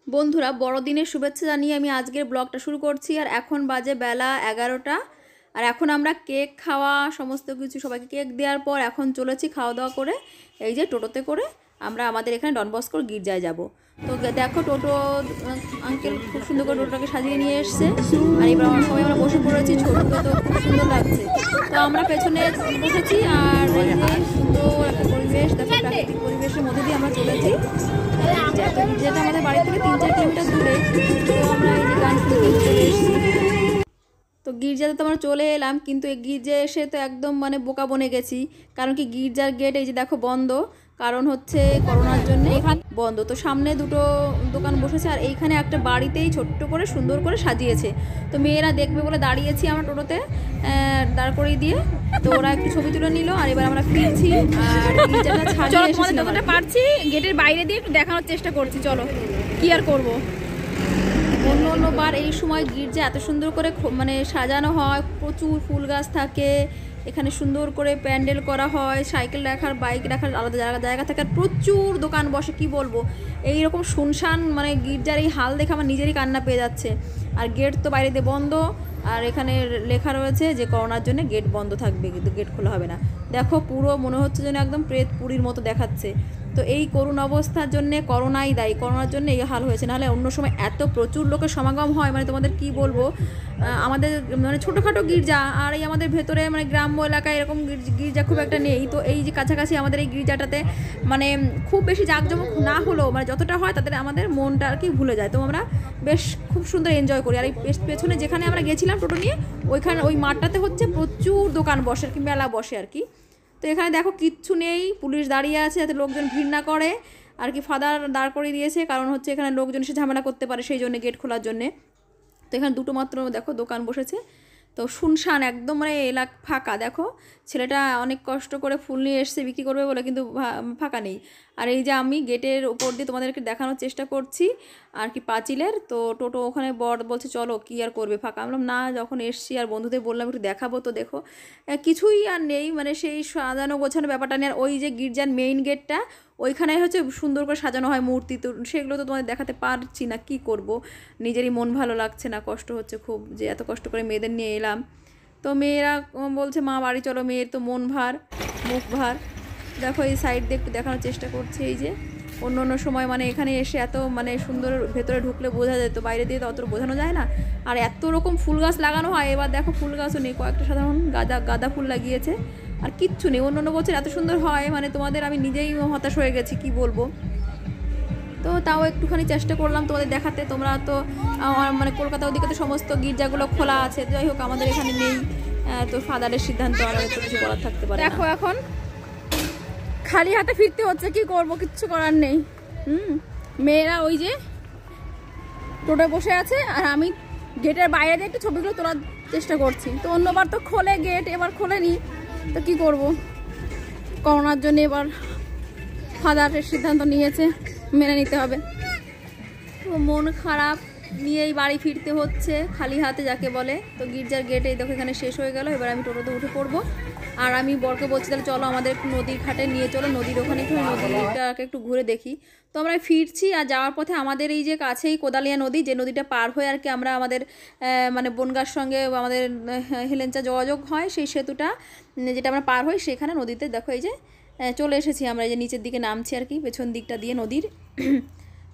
বন্ধুরা বড়দিনের শুভেচ্ছা জানিয়ে আমি আজকের ব্লগটা শুরু করছি। আর এখন বাজে বেলা 11টা। আর এখন আমরা কেক খাওয়া সমস্ত কিছু সবাইকে কেক দেওয়ার পর এখন চলেছি খাওয়া দাওয়া করে এই যে টোটোতে করে আমরা আমাদের এখানে ডন বস্কোর গির্জায় যাব। তো দেখো টোটো আঙ্কেল খুব সুন্দর করে টোটোটাকে সাজিয়ে নিয়ে এসছে। আর এবার আমরা সবাই আমরা বসে পড়েছি, ছোটো তো খুব সুন্দর লাগছে। তো আমরা পেছনে বসেছি আর এই যে সুন্দর একটা পরিবেশ, দেখো প্রাকৃতিক পরিবেশের মধ্যে দিয়ে আমরা চলেছি। যেটা আমাদের বাড়ি থেকে 3-4 কিলোমিটার দূরে। তো আমরা এই যে গান শুনতে চলে এসেছি। তো গির্জাতে তো আমরা চলে এলাম, কিন্তু এই গির্জায় এসে তো একদম মানে বোকা বনে গেছি। কারণ কি গির্জার গেট এই যে দেখো বন্ধ, কারণ হচ্ছে করোনার জন্য এখানে বন্ধ। তো সামনে দুটো দোকান বসেছে আর এইখানে একটা বাড়িতেই ছোট্ট করে সুন্দর করে সাজিয়েছে। তো মেয়েরা দেখবে বলে দাঁড়িয়েছি আমরা টোটোতে দাঁড় করিয়ে দিয়ে। তো ওরা একটু ছবি তুলে নিল আর এবার আমরা ফিরছি। আর গির্জাটা ছাড়িয়ে এসেছি, যতটা পারছি গেটের বাইরে দিয়ে একটু দেখানোর চেষ্টা করছি। চলো কি আর করবো। অন্যবার এই সময় গির্জা এত সুন্দর করে মানে সাজানো হয়, প্রচুর ফুল গাছ থাকে এখানে, সুন্দর করে প্যান্ডেল করা হয়, সাইকেল রাখার বাইক রাখার আলাদা জায়গা থাকে, আর প্রচুর দোকান বসে। কি বলবো, এইরকম শুনশান মানে গির্জার এই হাল দেখে আমার নিজেরই কান্না পেয়ে যাচ্ছে। আর গেট তো বাইরে দিয়ে বন্ধ, আর এখানে লেখা রয়েছে যে করোনার জন্য গেট বন্ধ থাকবে, কিন্তু গেট খোলা হবে না। দেখো পুরো মনে হচ্ছে যেন একদম প্রেতপুরীর মতো দেখাচ্ছে। তো এই করুণ অবস্থার জন্যে করোনাই দায়ী, করোনার জন্য এই হাল হয়েছে। নাহলে অন্য সময় এত প্রচুর লোকের সমাগম হয়, মানে তোমাদের কি বলবো। আমাদের মানে ছোটোখাটো গির্জা, আর এই আমাদের ভেতরে মানে গ্রাম্য এলাকায় এরকম গির্জা খুব একটা নেই। তো এই যে কাছাকাছি আমাদের এই গির্জাটাতে মানে খুব বেশি জাঁকজমক না হলেও মানে যতটা হয় তাদের আমাদের মনটা আর কি ভুলে যায়। তো আমরা বেশ খুব সুন্দর এনজয় করি। আর এই পেছনে যেখানে আমরা গেছিলাম টোটো নিয়ে, ওইখানে ওই মাঠটাতে হচ্ছে প্রচুর দোকান বসে আর কি, মেলা বসে আর কি। তো এখানে দেখো কিচ্ছু নেই, পুলিশ দাঁড়িয়ে আছে যাতে লোকজন ভিড় না করে আর কি। ফাদার দাঁড় করিয়ে দিয়েছে, কারণ হচ্ছে এখানে লোকজন এসে ঝামেলা করতে পারে, সেই জন্য গেট খোলার জন্যে। তো এখানে দুটো মাত্র দেখো দোকান বসেছে। তো শুনশান একদম মানে এলাকা ফাঁকা। দেখো ছেলেটা অনেক কষ্ট করে ফুল নিয়ে এসছে বিক্রি করবে বলে, কিন্তু ফাঁকা নেই। আর এই যে আমি গেটের ওপর দিয়ে তোমাদেরকে দেখানোর চেষ্টা করছি আর কি পাঁচিলের। তো টোটো ওখানে বর বলছে চলো কি আর করবে ফাঁকা। আমরা না, যখন এসছি আর বন্ধুদের বললাম একটু দেখাবো, তো দেখো কিছুই আর নেই, মানে সেই সাজানো গোছানো ব্যাপারটা নেই। আর ওই যে গির্জার মেইন গেটটা ওইখানে হচ্ছে সুন্দর করে সাজানো হয় মূর্তি, তো সেগুলো তো তোমাদের দেখাতে পারছি না, কি করব। নিজেরই মন ভালো লাগছে না, কষ্ট হচ্ছে খুব যে এত কষ্ট করে মেয়েদের নিয়ে এলাম। তো মেয়েরা বলছে মা বাড়ি চলো, মেয়ের তো মন ভার মুখ ভার। দেখো এই সাইড দিয়ে একটু দেখানোর চেষ্টা করছে। এই যে অন্য সময় মানে এখানে এসে এত মানে সুন্দর ভেতরে ঢুকলে বোঝা যায়, তো বাইরে দিয়ে তো অত বোঝানো যায় না। আর এত রকম ফুল গাছ লাগানো হয়, এবার দেখো ফুল গাছও নেই, কয়েকটা সাধারণ গাঁদা ফুল লাগিয়েছে, আর কিচ্ছু নেই। অন্য বছর এত সুন্দর হয়, মানে তোমাদের আমি নিজেই হতাশ হয়ে গেছি, কি বলবো। তো তাও একটুখানি চেষ্টা করলাম তোমাদের দেখাতে। তোমরা তো মানে কলকাতা ওদিকে তো সমস্ত গির্জাগুলো খোলা আছে, যাই হোক আমাদের এখানে নেই। তো ফাদারের সিদ্ধান্ত, আর একটু কিছু করার থাকতে পারে। দেখো এখন খালি হাতে ফিরতে হচ্ছে, কি করব, কিচ্ছু করার নেই। মেয়েরা ওই যে টোটো বসে আছে, আর আমি গেটের বাইরে দিয়ে একটু ছবিগুলো তোলার চেষ্টা করছি। তো অন্যবার তো খোলে গেট, এবার খোলেনি, তো কি করব। করোনার জন্য এবার ফাদারের সিদ্ধান্ত নিয়েছে, মেনে নিতে হবে। তো মন খারাপ নিয়েই বাড়ি ফিরতে হচ্ছে, খালি হাতে যাকে বলে। তো গির্জার গেট এই দেখো এখানে শেষ হয়ে গেল। এবার আমি টোটোতে উঠে পড়বো। আর আমি বরকে বলছি তাহলে চলো আমাদের একটু নদীর ঘাটে নিয়ে চলো, নদীর ওখানে একটু নদীটাকে একটু ঘুরে দেখি। তো আমরা ফিরছি, আর যাওয়ার পথে আমাদের এই যে কাছেই কোদালিয়া নদী, যে নদীটা পার হয়ে আর কি আমরা আমাদের মানে বনগাঁর সঙ্গে আমাদের হেলেঞ্চা যোগাযোগ হয়, সেই সেতুটা যেটা আমরা পার হই, সেখানে নদীতে দেখো এই যে চলে এসেছি আমরা। এই যে নিচের দিকে নামছি আর কি, পেছন দিকটা দিয়ে নদীর।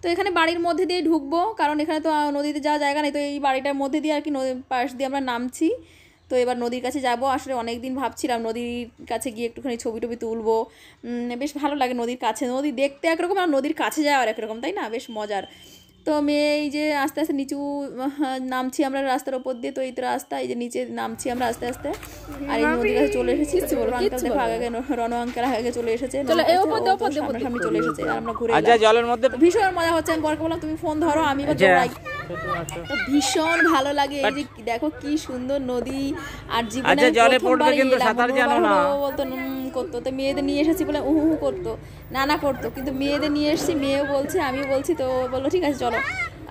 তো এখানে বাড়ির মধ্যে দিয়ে ঢুকবো, কারণ এখানে তো নদীতে যাওয়ার জায়গা নেই। তো এই বাড়িটার মধ্যে দিয়ে আর কি পাশ দিয়ে আমরা নামছি। তো এবার নদীর কাছে যাব। আসলে অনেক দিন ভাবছিলাম নদীর কাছে গিয়ে একটুখানি ছবি টবি তুলবো, বেশ ভালো লাগে নদীর কাছে। নদী দেখতে একরকম, আর নদীর কাছে যাওয়ার একরকম, তাই না, বেশ মজার। তো মেয়ে এই যে আস্তে আস্তে নিচু নামছি আমরা রাস্তার ওপর দিয়ে। তো এই তো রাস্তা, এই যে নিচে নামছি আমরা আস্তে আস্তে। আর এই নদীর কাছে চলে এসেছি। আঙ্কেল দেখো আগে রণ আঙ্কেল আগে চলে এসেছে, সামনে চলে এসেছে। আর আমরা ঘুরে জলের মধ্যে ভীষণ মজা হচ্ছে। আমি বরকে বললাম তুমি ফোন ধরো, আমি দৌড়াই। তো ভীষণ ভালো লাগে। এই যে দেখো কি সুন্দর নদী, আর জীবনে বলতো করতো। তো মেয়েদের নিয়ে এসেছি বলে উহু করতো, নানা করতো, কিন্তু মেয়েদের নিয়ে এসেছি, মেয়েও বলছে আমিও বলছি। তো বললো ঠিক আছে চলো,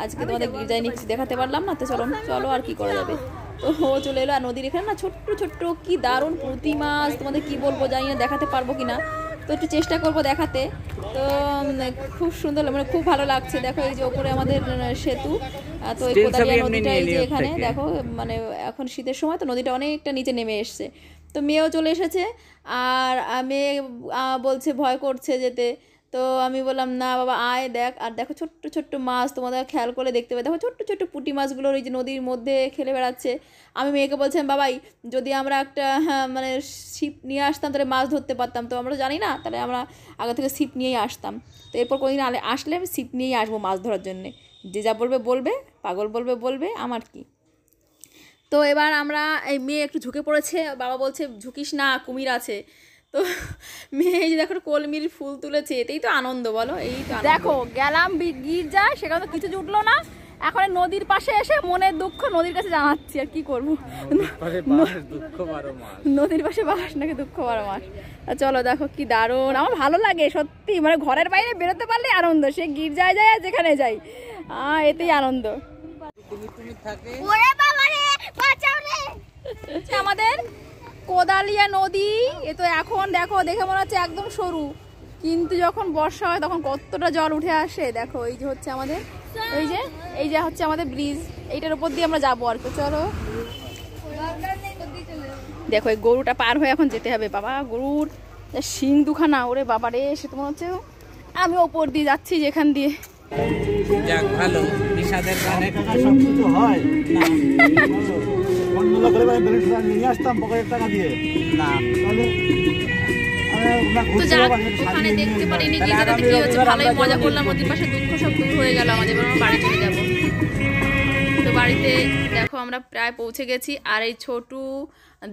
আজকে তোমাদের গির্জায় নিয়ে কিছু দেখাতে পারলাম না, তো চলো চলো আর কি করা যাবে। তো ও চলে এলো। আর নদীর এখানে না ছোট্ট ছোট্ট কি দারুণ প্রতিমা, তোমাদের কি বলবো জানি না দেখাতে পারবো কিনা। তো একটু চেষ্টা করব দেখাতে। তো খুব সুন্দর, মানে খুব ভালো লাগছে। দেখো এই যে ওপরে আমাদের সেতু, তো এই কোদালিয়া নদীটা এই যে এখানে দেখো, মানে এখন শীতের সময় তো নদীটা অনেকটা নিচে নেমে এসছে। তো মেয়েও চলে এসেছে, আর মেয়ে বলছে ভয় করছে যেতে। তো আমি বললাম না বাবা আয় দেখ। আর দেখো ছোট্ট ছোট্ট মাছ, তোমাদের খেয়াল করে দেখতে পাবে, দেখো ছোট্ট ছোট্ট পুঁটি মাছগুলোর এই যে নদীর মধ্যে খেলে বেড়াচ্ছে। আমি মেয়েকে বলছিলাম বাবাই যদি আমরা একটা মানে ছিপ নিয়ে আসতাম তাহলে মাছ ধরতে পারতাম, তো আমরা জানি না, তাহলে আমরা আগে থেকে ছিপ নিয়েই আসতাম। তো এরপর কোনোদিন আসলে আমি ছিপ নিয়েই আসবো মাছ ধরার জন্যে। যে যা বলবে বলবে, পাগল বলবে বলবে, আমার কি। তো এবার আমরা, এই মেয়ে একটু ঝুঁকে পড়েছে, বাবা বলছে ঝুঁকিস না, কুমির আছে। তো মেয়ে এই যে দেখো কলমির ফুল তুলেছে, এতেই তো আনন্দ বলো। এই তো দেখো গেলাম গির্জায়, সেখানে তো কিছু জুটলো না। এখন নদীর পাশে এসে মনের দুঃখ নদীর কাছে জানাচ্ছি, আর কি করবো। নদীর পাশে বাস নাকি দুঃখ 12 মাস। চলো দেখো কি দারুণ, আমার ভালো লাগে সত্যি, মানে ঘরের বাইরে বেরোতে পারলে আনন্দ, সে গির্জায় যায় আর যেখানে যাই এতেই আনন্দ। আমাদের কোদালিয়া নদী, এ তো এখন দেখো দেখে মনে হচ্ছে একদম সরু, কিন্তু যখন বর্ষা হয় তখন কতটা জল উঠে আসে। দেখো এই যে হচ্ছে আমাদের, এই যে হচ্ছে আমাদের ব্রিজ, এইটার উপর দিয়ে আমরা যাবো আর কি। চলো দেখো এই গরুটা পার হয়ে এখন যেতে হবে। বাবা গরুর শিং দুখানা, ওরে বাবা রে, সে তো মনে হচ্ছে আমি ওপর দিয়ে যাচ্ছি যেখান দিয়ে। যাক ভালো, নিশাদের গানে হয় নিয়ে আসতাম পকেটের টাকা দিয়ে না, তো যাক ওখানে দেখতে পারিনি, গির্জাটাতে কি হচ্ছে, ভালোই মজা করলাম, নদীর পাশে দুঃখ সব দূর হয়ে গেল আমাদের। এবার আমরা বাড়ি চলে যাবো। তো বাড়িতে দেখো আমরা প্রায় পৌঁছে গেছি। আর এই ছোটু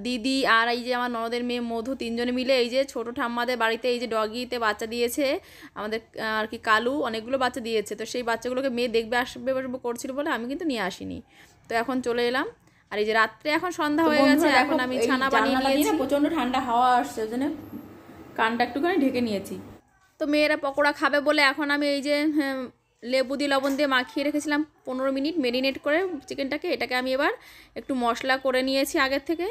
দিদি আর এই যে আমার ননদের মেয়ে মধু, তিনজনে মিলে এই যে ছোটো ঠাম্মাদের বাড়িতে এই যে ডগিতে বাচ্চা দিয়েছে আমাদের, আর কি কালু অনেকগুলো বাচ্চা দিয়েছে। তো সেই বাচ্চাগুলোকে মেয়ে দেখবে আসবে করছিল বলে আমি কিন্তু নিয়ে আসিনি। তো এখন চলে এলাম। আর এই যে রাত্রে এখন সন্ধ্যা হয়ে গেছে, এখন আমি ছানা বানিয়ে নিয়েছি। প্রচণ্ড ঠান্ডা হাওয়া আসছে, ওই জন্য কানটা একটুখানি ঢেকে নিয়েছি। তো মেয়েরা পকোড়া খাবে বলে এখন আমি এই যে লেবু দিয়ে লবণ দিয়ে মাখিয়ে রেখেছিলাম 15 মিনিট মেরিনেট করে চিকেনটাকে, এটাকে আমি এবার একটু মশলা করে নিয়েছি আগের থেকে।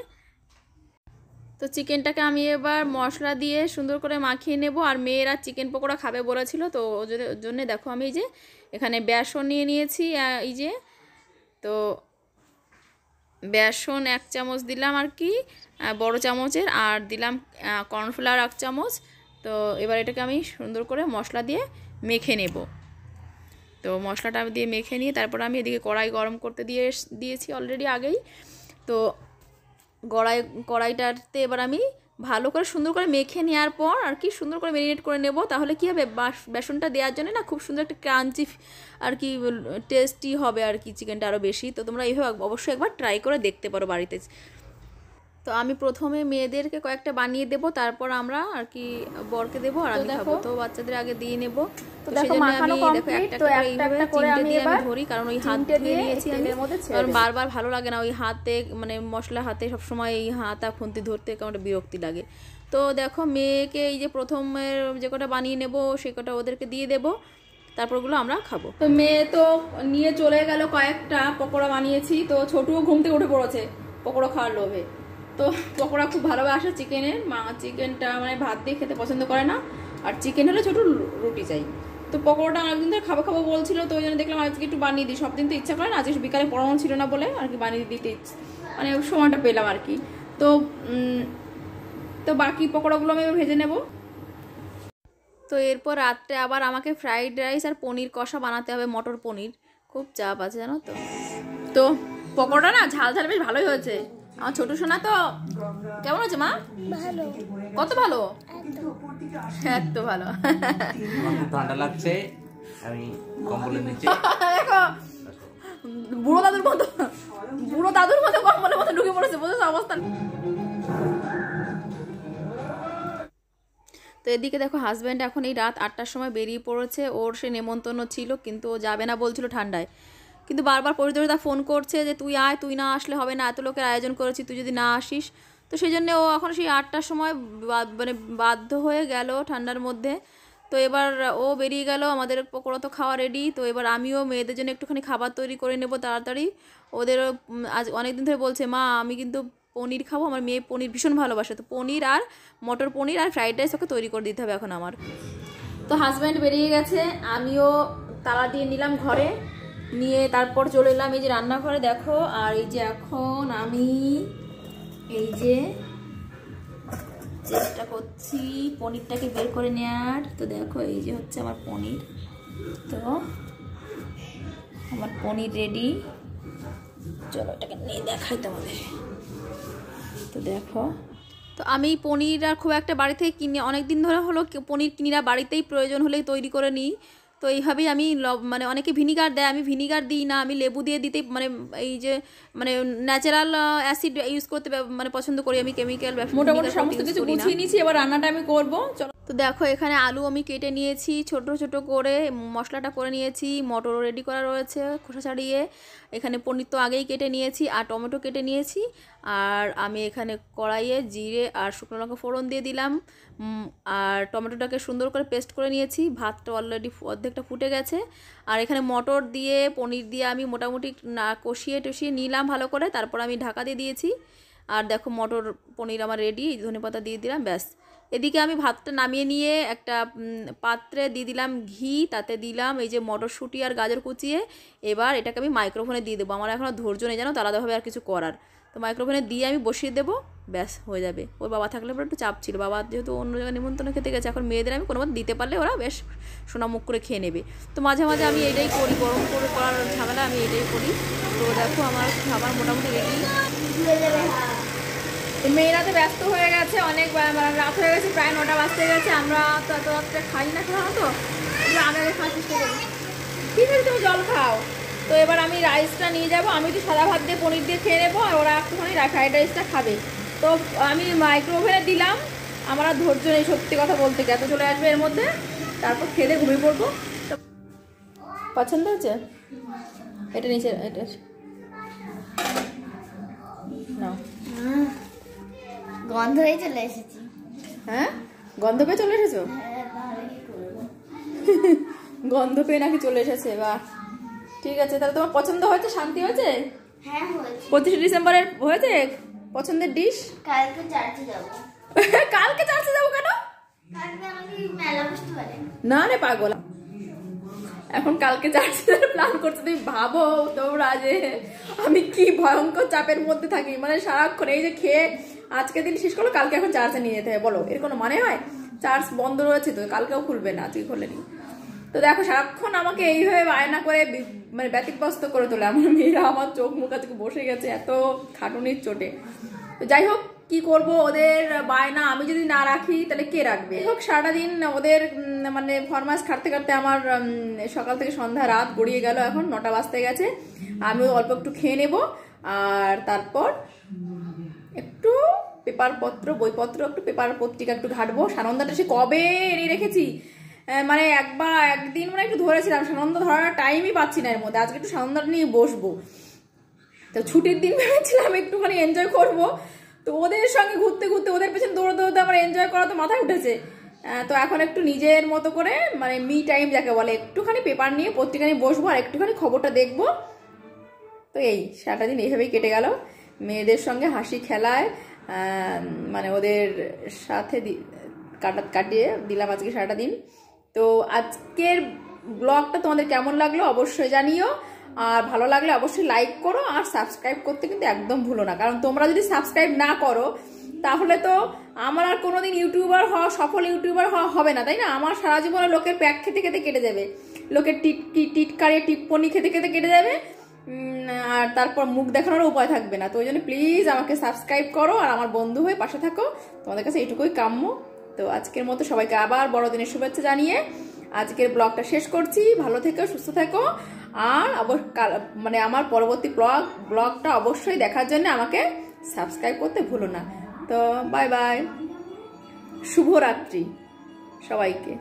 তো চিকেনটাকে আমি এবার মশলা দিয়ে সুন্দর করে মাখিয়ে নেব। আর মেয়েরা চিকেন পকোড়া খাবে বলেছিল, তো ওর জন্য দেখো আমি এই যে এখানে বেসন নিয়ে নিয়েছি, এই যে তো বেসন 1 চামচ দিলাম আর কি, বড় চামচের, আর দিলাম কর্নফ্লাওয়ার 1 চামচ। তো এবার এটাকে আমি সুন্দর করে মশলা দিয়ে মেখে নেব। তো মশলাটা দিয়ে মেখে নিয়ে তারপর আমি এদিকে কড়াই গরম করতে দিয়েছি অলরেডি আগেই। তো কড়াইটাতে এবার আমি ভালো করে সুন্দর করে মেখে নেওয়ার পর আর কি সুন্দর করে ম্যারিনেট করে নেব। তাহলে কী হবে, বেসনটা দেওয়ার জন্য না খুব সুন্দর একটা ক্রাঞ্চি আর কি টেস্টি হবে আর কি চিকেনটা আরও বেশি। তো তোমরা এইভাবে অবশ্যই একবার ট্রাই করে দেখতে পারো বাড়িতে। তো আমি প্রথমে মেয়েদেরকে কয়েকটা বানিয়ে দেব, তারপর আমরা আর কি বরকে দেবো আর আমি খাবো। তো বাচ্চাদের আগে দিয়ে নেব। তো সেজন্য আমি দেখো একটা করে এইভাবে চিমটে দিয়ে আমি ধরি, কারণ ওই হাত দিয়ে নিয়েছি আমি, কারণ বারবার ভালো লাগে না ওই হাতে, মানে মশলা হাতে সবসময় এই হাতা খুন্তি ধরতে কেমন বিরক্তি লাগে। তো দেখো মেয়েকে এই যে প্রথমের যে কটা বানিয়ে নেব সে কটা ওদেরকে দিয়ে দেবো, তারপরগুলো আমরা খাবো। তো মেয়ে তো নিয়ে চলে গেল কয়েকটা পকোড়া বানিয়েছি। তো ছোটুও ঘুম থেকে উঠে পড়েছে পকোড়া খাওয়ার লোভে। তো পকোড়া খুব ভালোবাসে চিকেনের, চিকেনটা মানে ভাত দিয়ে খেতে পছন্দ করে না, আর চিকেন হলে ছোট রুটি চাই। তো পকোড়াটা অনেকদিন ধরে খাবো খাবো বলছিল, তো ওই জন্য দেখলাম আজকে একটু বানিয়ে দিই। সব দিন তো ইচ্ছা করে না, আজকে বিকালে পড়ানো ছিল না বলে আর কি বানিয়ে দিতে মানে সময়টা পেলাম আর কি। তো বাকি পকোড়াগুলো আমি ভেজে নেব। তো এরপর রাত্রে আবার আমাকে ফ্রাইড রাইস আর পনির কষা বানাতে হবে, মটর পনির। খুব চাপ আছে জানো তো। তো পকোড়া না ঝাল ঝাল বেশ ভালোই হয়েছে। আমার ছোট সোনা তো কেমন আছে মা? ভালো। কত ভালো? এত ভালো। ঠান্ডা লাগছে, আমি কম্বলের নিচে দেখো বুড়ো দাদুর মতো কম্বলের মতো ঢুকে পড়েছে, বোঝো অবস্থা। তো এদিকে দেখো হাজব্যান্ড এখন এই রাত 8টার সময় বেরিয়ে পড়েছে, ওর সে নেমন্তন্ন ছিল কিন্তু ও যাবে না বলছিল ঠান্ডায়, কিন্তু বারবার পরিচর্যা ফোন করছে যে তুই আয়, তুই না আসলে হবে না, এত লোকের আয়োজন করেছি, তুই যদি না আসিস। তো সেই জন্য ও এখন সেই 8টার সময় মানে বাধ্য হয়ে গেল ঠান্ডার মধ্যে। তো এবার ও বেরিয়ে গেল, আমাদের পকোড়া তো খাওয়া রেডি। তো এবার আমিও মেয়েদের জন্য একটুখানি খাবার তৈরি করে নেব তাড়াতাড়ি। ওদেরও আজ অনেক দিন ধরে বলছে মা আমি কিন্তু পনির খাবো, আমার মেয়ে পনির ভীষণ ভালোবাসে, তো পনির আর মটর পনির আর ফ্রাইড রাইস ওকে তৈরি করে দিতে হবে এখন আমার। তো হাজব্যান্ড বেরিয়ে গেছে, আমিও তালা দিয়ে নিলাম ঘরে, নিয়ে তারপর চলে এলাম এই যে রান্নাঘরে দেখো। আর এই যে এখন আমি এই যে চেষ্টা করছি পনিরটাকে বের করে নেওয়ার। তো দেখো এই যে হচ্ছে আমার পনির, তো আমার পনির রেডি। চলো এটাকে নিয়ে দেখাই তোমাদের। তো দেখো, তো আমি পনির আর খুব একটা বাড়ি থেকে কিনে অনেক দিন ধরে হলো পনির কিনিরা, বাড়িতেই প্রয়োজন হলেই তৈরি করে নিই। তো এইভাবেই আমি মানে অনেকে ভিনিগার দেয়, আমি ভিনিগার দিই না, আমি লেবু দিয়ে দিতেই মানে এই যে মানে ন্যাচারাল অ্যাসিড ইউজ করতে মানে পছন্দ করি আমি, কেমিক্যাল মোটামুটি সমস্ত কিছু গুছিয়ে নিয়েছি, এবার রান্নাটা আমি করবো। চলো, তো দেখো এখানে আলু আমি কেটে নিয়েছি ছোট ছোট করে, মশলাটা করে নিয়েছি, মটরও রেডি করা রয়েছে খোসা ছাড়িয়ে, এখানে পনির তো আগেই কেটে নিয়েছি, আর টমেটো কেটে নিয়েছি। আর আমি এখানে কড়াইয়ে জিরে আর শুকনো লঙ্কা ফোড়ন দিয়ে দিলাম, আর টমেটোটাকে সুন্দর করে পেস্ট করে নিয়েছি। ভাতটা অলরেডি অর্ধেকটা ফুটে গেছে, আর এখানে মটর দিয়ে পনির দিয়ে আমি মোটামুটি কষিয়ে টষিয়ে নিলাম ভালো করে, তারপর আমি ঢাকা দিয়ে দিয়েছি। আর দেখো মটর পনির আমার রেডি, ধনেপাতা দিয়ে দিলাম, ব্যাস। এদিকে আমি ভাতটা নামিয়ে নিয়ে একটা পাত্রে দিয়ে দিলাম ঘি, তাতে দিলাম এই যে মটরশুঁটি আর গাজর কুচিয়ে। এবার এটাকে আমি মাইক্রোফোনে দিয়ে দেবো, আমার এখন ধৈর্য নেই জানো তো আলাদাভাবে আর কিছু করার। তো মাইক্রোফোনে দিয়ে আমি বসিয়ে দেবো, ব্যাস হয়ে যাবে। ওর বাবা থাকলে পরে একটু চাপ ছিল, বাবা যেহেতু অন্য জায়গায় নিমন্ত্রণ খেতে গেছে, এখন মেয়েদের আমি কোনো মতো দিতে পারলে ওরা বেশ সোনামুখ করে খেয়ে নেবে। তো মাঝে মাঝে আমি এটাই করি, গরম করে করার ঝামেলা আমি এটাই করি। তো দেখো আমার খাবার মোটামুটি রেডি। মেয়েরা তো ব্যস্ত হয়ে গেছে, অনেক রাত হয়ে গেছে, প্রায় 9টা বাজতে গেছে। আমরা তো এত রাত্রে খাই না, খাওয়া তো আগে খাওয়ার চেষ্টা করি। ঠিক আছে, তুমি জল খাও। তো এবার আমি রাইসটা নিয়ে যাব, আমি তো সাদা ভাত দিয়ে পনির দিয়ে খেয়ে নেবো, আর ওরা একটুখানি ফ্রাইড রাইসটা খাবে। তো আমি মাইক্রোওভেনে দিলাম, আমার আর ধৈর্য নেই সত্যি কথা বলতে, এত চলে আসবে এর মধ্যে, তারপর খেয়ে দিয়ে ঘুমিয়ে পড়বো। পছন্দ হয়েছে? এটা নিচে, এটা না গন্ধ হয়ে চলে এসেছি। হ্যাঁ, গন্ধ পেয়ে চলে এসেছো? গন্ধ পেয়ে নাকি চলে এসেছে, বাহ ঠিক আছে। তাহলে তোমার পছন্দ হয়েছে? শান্তি হয়েছে? হ্যাঁ হয়েছে। 25 ডিসেম্বরের হয়েছে পছন্দের ডিশ? কালকে চার্চে যাবো। কালকে চার্চে যাবো কেন? কালকে আমাকে মেলা বসতে পারে না রে পাগল, এখন কালকে চার্চে প্ল্যান করছে। তুমি ভাবো তোমরা যে আমি কি ভয়ঙ্কর চাপের মধ্যে থাকি, মানে সারাক্ষণ এই যে খেয়ে আজকে দিন শেষ করলো, কালকে এখন চার্চে নিয়ে যেতে হয়, বলো এর কোনো মানে হয়? চার্চ বন্ধ রয়েছে তো, কালকেও খুলবে না, আজকে খোলেনি। তো দেখো সারাক্ষণ আমাকে এইভাবে বায়না করে মানে ব্যতিব্যস্ত করে তোলে আমার মেয়েরা, আমার চোখ মুখ আজকে বসে গেছে এত খাটুনির চোটে। তো যাই হোক, কি করব, ওদের বায়না আমি যদি না রাখি তাহলে কে রাখবে? হোক, সারাটা দিন ওদের মানে ফরমাস খাটতে খাটতে আমার সকাল থেকে সন্ধ্যা রাত গড়িয়ে গেল, এখন 9টা বাজতে গেছে। আমি অল্প একটু খেয়ে নেব, আর তারপর একটু পেপারপত্র বইপত্র একটু পেপার পত্রিকা একটু ঘাটবো। সানন্দাটা সে কবে এনে রেখেছি, মানে একদিন মানে একটু ধরেছিলাম, সানন্দা ধরার টাইমই পাচ্ছি না এর মধ্যে। আজকে একটু সানন্দাটা নিয়ে বসবো, তো ছুটির দিন ভেবেছিলাম একটুখানি এনজয় করব। তো ওদের সঙ্গে ঘুরতে ঘুরতে ওদের পেছনে দৌড়তে দৌড়তে আমার এনজয় করা তো মাথায় উঠেছে। তো এখন একটু নিজের মতো করে মানে মি টাইম যাকে বলে, একটুখানি পেপার নিয়ে পত্রিকা নিয়ে বসবো আর একটুখানি খবরটা দেখবো। তো এই সারাটা দিন এইভাবেই কেটে গেল মেয়েদের সঙ্গে হাসি খেলায়, মানে ওদের সাথে কাটিয়ে দিলাম আজকে সারাটা দিন। তো আজকের ব্লগটা তোমাদের কেমন লাগলো অবশ্যই জানিও, আর ভালো লাগলে অবশ্যই লাইক করো, আর সাবস্ক্রাইব করতে কিন্তু একদম ভুলো না, কারণ তোমরা যদি সাবস্ক্রাইব না করো তাহলে তো আমার আর কোনোদিন ইউটিউবার হওয়া, সফল ইউটিউবার হওয়া হবে না, তাই না? আমার সারা জীবনে লোকের প্যাক খেতে খেতে কেটে যাবে, লোকের টিটকারি টিপ্পনি খেতে খেতে কেটে যাবে, আর তারপর মুখ দেখানোর উপায় থাকবে না। তো ওই জন্য প্লিজ আমাকে সাবস্ক্রাইব করো আর আমার বন্ধু হয়ে পাশে থাকো, তোমাদের কাছে এইটুকুই কাম্য। তো আজকের মতো সবাইকে আবার বড়দিনের শুভেচ্ছা জানিয়ে আজকের ব্লগটা শেষ করছি। ভালো থেকো, সুস্থ থেকো, আর মানে আমার পরবর্তী ব্লগটা অবশ্যই দেখার জন্য আমাকে সাবস্ক্রাইব করতে ভুলো না। তো বাই বাই, শুভরাত্রি সবাইকে।